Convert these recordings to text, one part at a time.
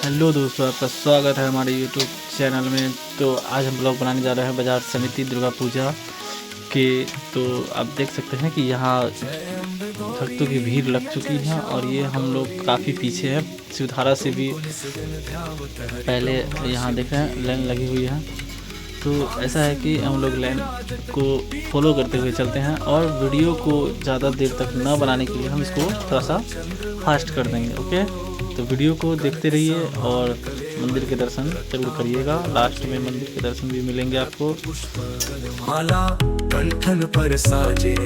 Hello दोस्तों, आपका स्वागत है हमारे यूट्यूब चैनल में। तो आज हम ब्लॉग बनाने जा रहे हैं बाजार समिति दुर्गा पूजा के। तो आप देख सकते हैं कि यहाँ भक्तों की भीड़ लग चुकी है और ये हम लोग काफ़ी पीछे हैं। शिवधारा से भी पहले यहाँ देख रहे हैं लाइन लगी हुई है। तो ऐसा है कि हम लोग लाइन को फॉलो करते हुए चलते हैं और वीडियो को ज़्यादा देर तक न बनाने के लिए हम इसको थोड़ा सा फास्ट कर देंगे। ओके, तो वीडियो को देखते रहिए और मंदिर के दर्शन जरूर करिएगा। लास्ट में मंदिर के दर्शन भी मिलेंगे आपको। माला कंठन पर साजे,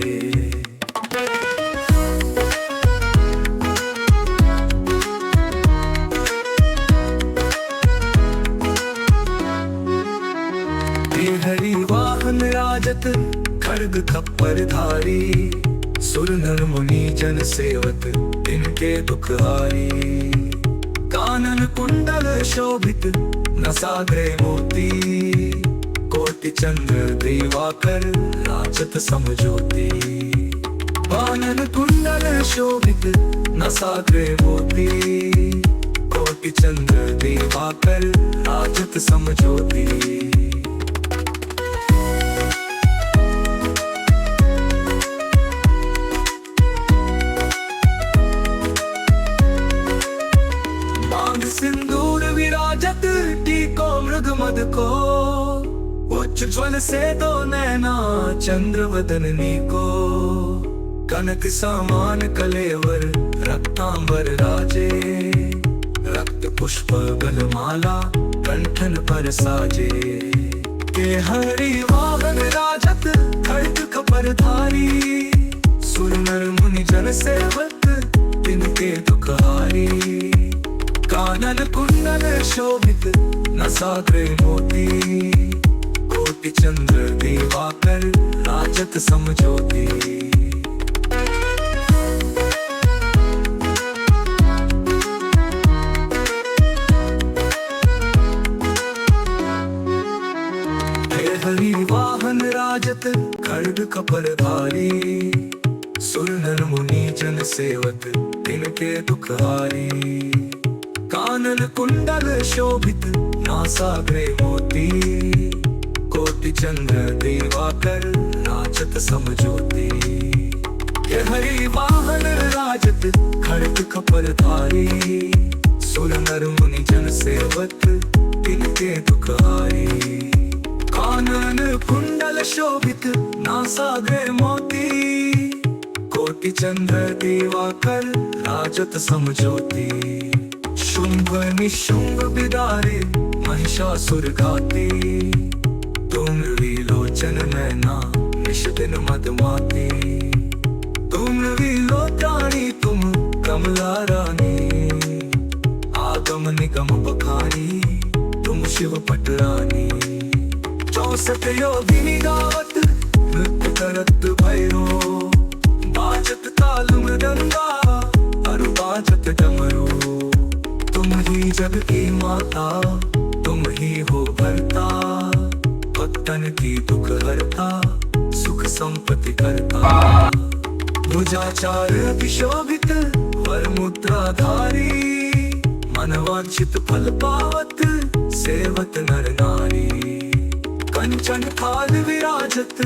हरि वाहन राजत खड्ग खप्पर धारी, सुर नर मुनि जन सेवक इनके दुख हारी। कानन कुंडल शोभित नसाग्रे मोती, कोटि चंद्र दिवाकर राजत समज्योति। कानन कुंडल शोभित नसाग्रे मोती, कोटि चंद्र दिवाकर राजत समज्योति। सिंदूर विराजत टीको मृग मद को, उच्च ज्वल से दो नैना चंद्र वदननी को। कनक समान कलेवर रक्तांबर राजे, रक्त पुष्प गलमाला कंठन पर साजे। के हरि वाहन राजत खड्ग खपर धारी, सुर नर मुनि जन सेवक तिनके दुख हारी। कानन कुंडल शोभित नसाग्रे मोती, कोटि चंद्र दिवाकर राजत समज्योति। हरि वाहन राजत खड्ग खपर धारी, सुर नर मुनि जन सेवक तिनके दुख हारी। कानन कुंडल शोभित नासाग्रे मोती, कोटि चंद्र दिवाकर राजत समज्योति। ये हरि वाहन राजत खड्ग खपर धारी, सुर नर मुनि जन सेवक तिनके दुख हारी। कानन कुंडल शोभित नासाग्रे मोती, कोटि चंद्र दिवाकर राजत समज्योति। शुंभ निशुंभ बिदारे महिषासुर घाती, तुम विलोचन नैना निश दिन मदमाती। तुम विलोचनी तुम कमला रानी, आगम निगम बखानी तुम शिव पटरानी। 64 योगिनी गावत नृत्य करत भैरो, बाजत ताल मृदंगा अरु बाजत डमरू। तुम ही जग की माता, तुम ही हो भरता, भक्तन की दुख हरता, सुख संपत्ति करता। भुजाचार विशोभित वर मुद्राधारी, मनवांछित फल पावत सेवत नर नारी। कंचन थाल विराजत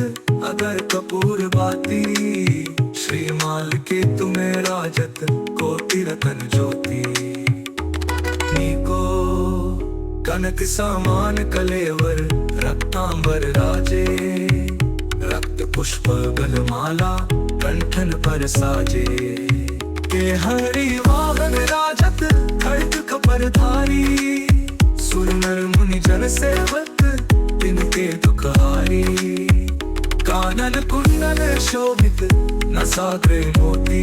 अगर कपूर बाती, श्रीमाल के तुम्हें राजत कोटि रतन ज्योति। कनक समान कलेवर रक्तांबर राजे, रक्त पुष्प गलमाला कंठन पर साजे। के हरि वाहन राजत खड्ग खपर धारी, सुर नर मुनि जन सेवक तिनके दुख हारी। कानन कुंडल शोभित नसाग्रे मोती,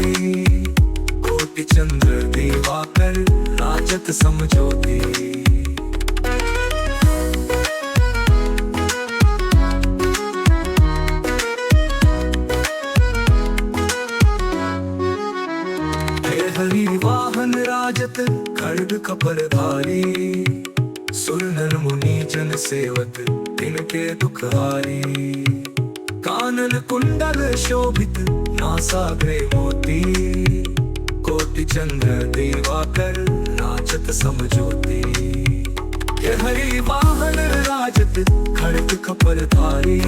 कोटि चंद्र दिवाकर राजत समज्योति। हरि वाहन राजत खड्ग खपर धारी, सुर नर मुनि जन सेवक तिनके दुख हारी। कानन कुंडल शोभित नासाग्रे मोती, कोटि चंद्र दिवाकर राज राजत समझोती। ये हरि वाहन राजत खड़ग कपर धारी,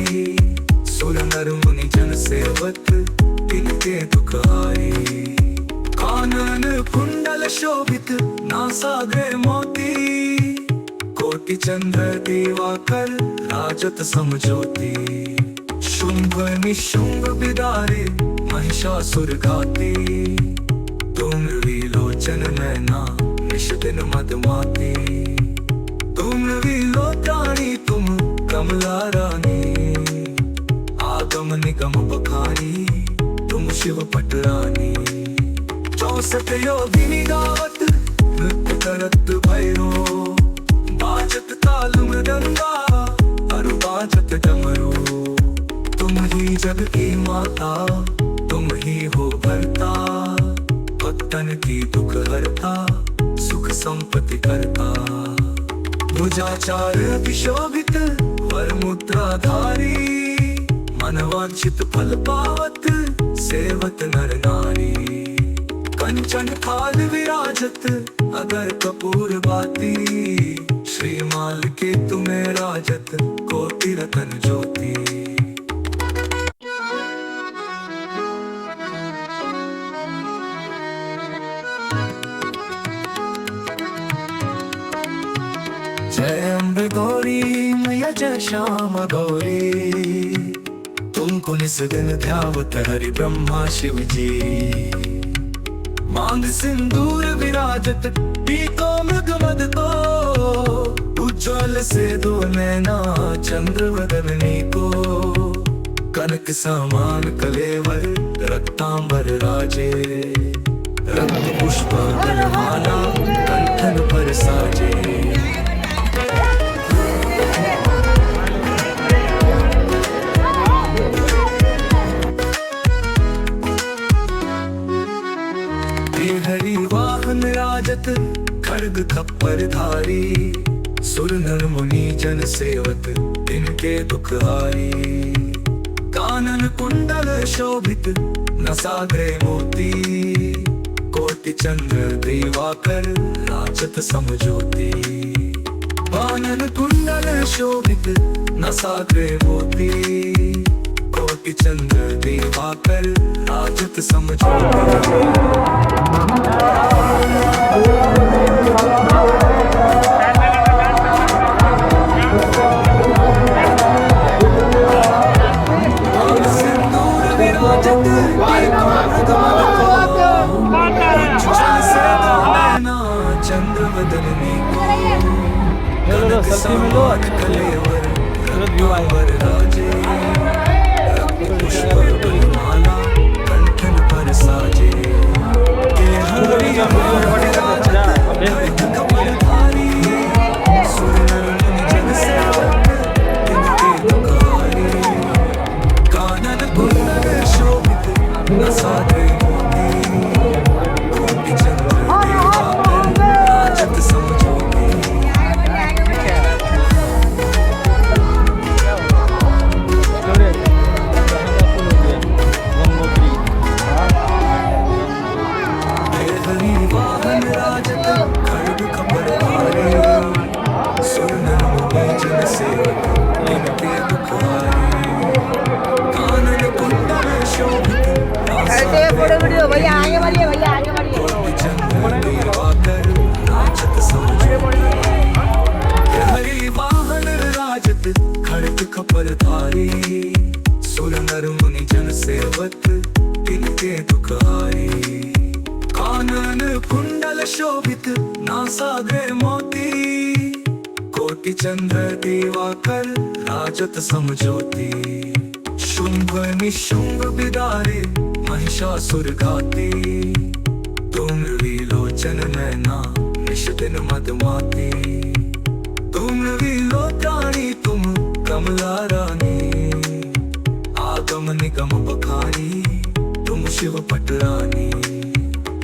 सुर नर मुनि जन सेवक इनके दुख हारी। कानन कुंडल शोभित नासाग्रे मोती, कोटि चंद्र दिवाकर राजत समझोती। शुंभ निशुंभ बिदारे महिषासुर घाती, तुम विलोचन नैना निश दिन मदमाती। तुम विलोचानी तुम कमला रानी, आगम निगम बखानी तुम शिव पटरानी। 64 योगिनी गावत नृत्य करत भैरो, बाजत ताल मृदंगा अरु बाजत डमरू। तुम ही जग की माता तुम ही हो भरता, भक्तन की दुख हरता सुख संपत्ति करता। भुजाचार विशोभित वर मुद्राधारी, मनवांछित फल पावत सेवत नर नारी। कंचन थाल विराजत अगर कपूर बाती, श्रीमाल के तुम्हें राजत कोटि रतन ज्योति। जय अम्बे गौरी मैया जय श्याम गौरी, तुमको निस दिन ध्यावत हरि ब्रह्मा शिव जी। मांग सिंदूर विराजत पीको मृग मद को, उज्ज्वल से दो नैना चंद्र वदनी को। कनक समान कलेवर रक्तांबर राजे, रक्त पुष्प माला कंठन पर साजे। हरि वाहन राजत खड़ग खप्पर धारी, सुर नर मुनि जन सेवक इनके दुख हारी। कानन कुंडल शोभित नसाग्रे मोती, कोटि चंद्र दिवाकर राजत समझोती। कानन कुंडल शोभित नसाग्रे मोती, कोटि चंद्र दिवाकर राजत समझोती। चंद्र वदनी को कनक समान कलेवर रत्नांबर राजे, रक्त पुष्प माला कंठन पर साजे। ये हरि वाहन राजत खड़ग कपर धारी, सुर नर मुनि जन सेवक इनके दुख हारी। कानन कुंडल शोभित नसाग्रे मोती, कोटि चंद्र दिवाकर राजत समझोती। हरि वाहन राजत खड़ग खपर धारी, सुर नर मुनि जन सेवक इनके दुख हारी। कानन कुंडल शोभित भैया आगे बढ़िए, भैया आगे बढ़िए। कोटि चंद्र दिवाकर राजत समझोती। हरि वाहन राजत खड़ग खपर धारी, सुर नर मुनि जन सेवक इनके दुख हारी। कानन कुंडल शोभित नासाग्रे मोती, कोटि चंद्र दिवाकर राजत समझोती। शुंभ निशुंभ बिदारे महिषासुर घाती, तुम विलोचन नैना निश दिन मदमाती। तुम विलोचानी तुम कमला रानी, आगम निगम बखानी तुम शिव पटरानी।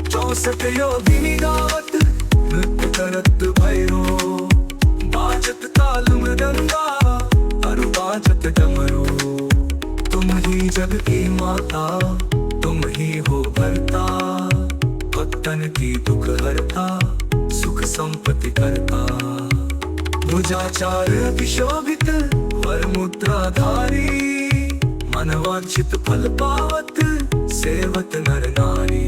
64 योगिनी गावत नृत्य करत भैरो, बाजत ताल मृदंगा अरु बाजत डमरू। तुम ही जग की माता तुम ही हो भरता, भक्तन की दुख हरता सुख करता, भुजाचार विशोभित वर मुद्राधारी, मनवांछित फल पावत सेवत नर नारी,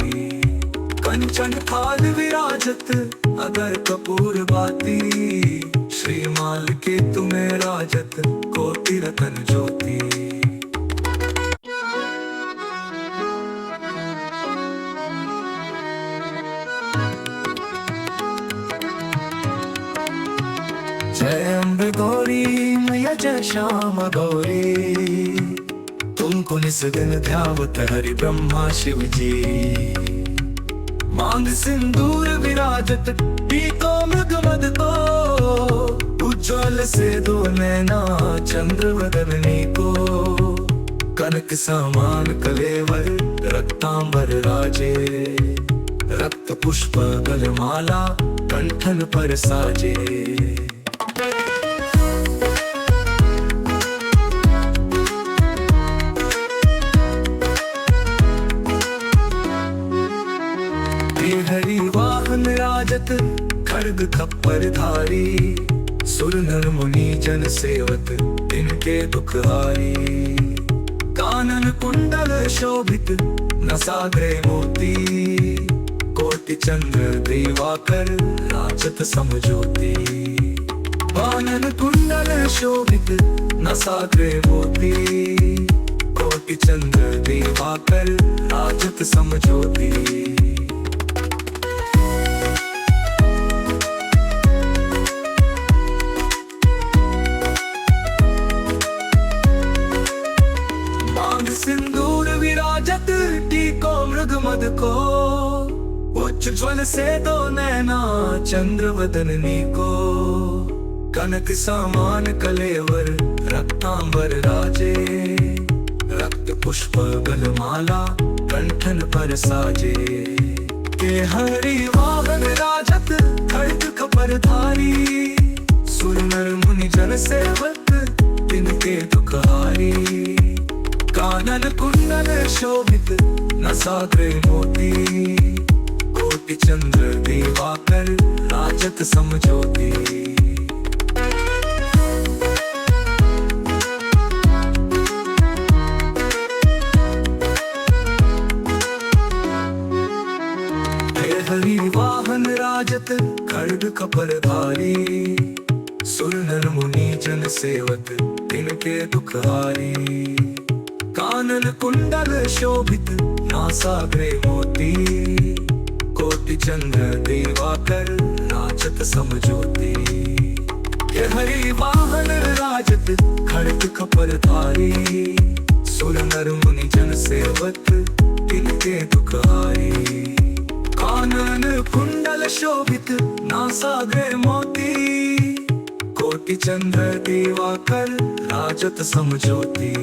कंचन थाल विराजत अगर कपूर बाती, श्रीमाल के तुम्हें राजत कोटि रतन ज्योति। जय अम्बे गौरी मैया जय श्याम गौरी, तुमको निस दिन ध्यावत हरि ब्रह्मा शिव जी, मांग सिंदूर विराजत टीको मृग मद को, उज्ज्वल से दो नैना चंद्र वदनी को, कनक समान कलेवर रक्तांबर राजे, रक्त पुष्प गलमाला कंठन पर साजे। हरि वाहन राजत खड्ग खप्पर धारी, सुर नर मुनि जन सेवक इनके दुख हारी, कानन कुंडल शोभित नसाग्रे मोती, कोटि चंद्र दिवाकर राजत समज्योति, कानन कुंडल शोभित नसाग्रे मोती, कोटि चंद्र दिवाकर राजत समज्योति। सिंदूर विराजत टीको मृग मद को, उज्ज्वल से दो नैना चंद्र वदनी को, कनक समान कलेवर रक्तांबर राजे, रक्त पुष्प गलमाला कंठन पर साजे, के हरि वाहन राजत खड्ग खपर धारी, सुर नर मुनि जन सेवक तिनके दुख हारी, कानन कुंडल शोभित नसाग्रे मोती, कोटि चंद्र दिवाकर राजत समज्योति। हरि वाहन राजत खड्ग खपर धारी, सुर नर मुनि जन सेवक तिनके दुख हारी, कानन कुंडल शोभित नासाग्रे मोती, कोटि चंद्र दिवाकर राजत समज्योति, हरि वाहन राजत खड्ग खपर धारी, सुर नर मुनि जन सेवक तिनके दुख हारी, कानन कुंडल शोभित नासाग्रे मोती, कोटि चंद्र दिवाकर राजत समज्योति,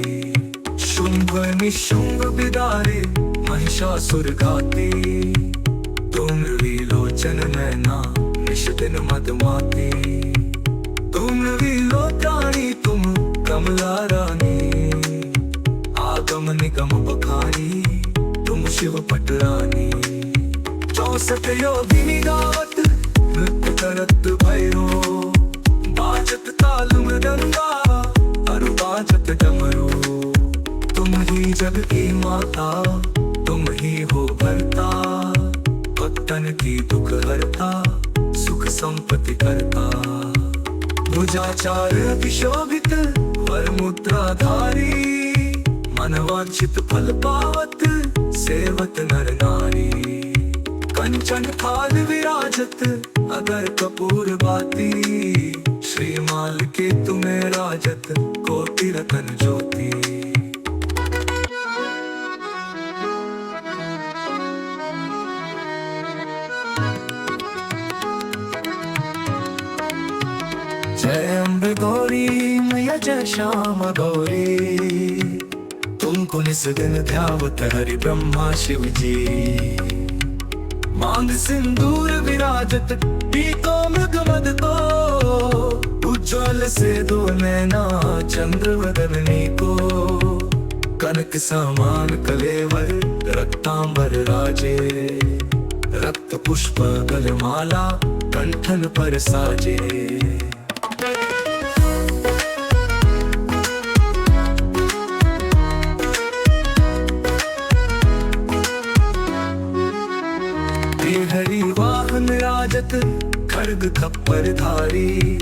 शुंभ निशुंभ बिदारे महिषासुर घाती, तुम विलोचन नैना निश दिन मदमाती, तुम विलोचनी तुम कमला रानी, आगम निगम बखानी तुम शिव पटरानी, 64 योगिनी गावत नृत्य करत भैरो, बाजत ताल मृदंगा अरु बाजत डमरू, तुम ही जग की माता तुम ही हो भरता, भक्तन की दुख हरता सुख संपत्ति करता, भुजाचार विशोभित वर मुद्राधारी, मनवांछित फल पावत सेवत नर नारी, कंचन थाल विराजत अगर कपूर बाती, श्रीमाल के तुम्हें राजत कोटि रतन ज्योति। जय अम्बे गौरी मैया जय श्याम गौरी, तुमको निस दिन ध्यावत हरि ब्रह्मा शिव जी, मांग सिंदूर विराजत टीको मृग मद को, उज्ज्वल से दो नैना चंद्र वदनी को, कनक समान कलेवर रक्तांबर राजे, रक्त पुष्प गलमाला कंठन पर साजे। हरी वाहन राजत खड्ग खप्पर धारी।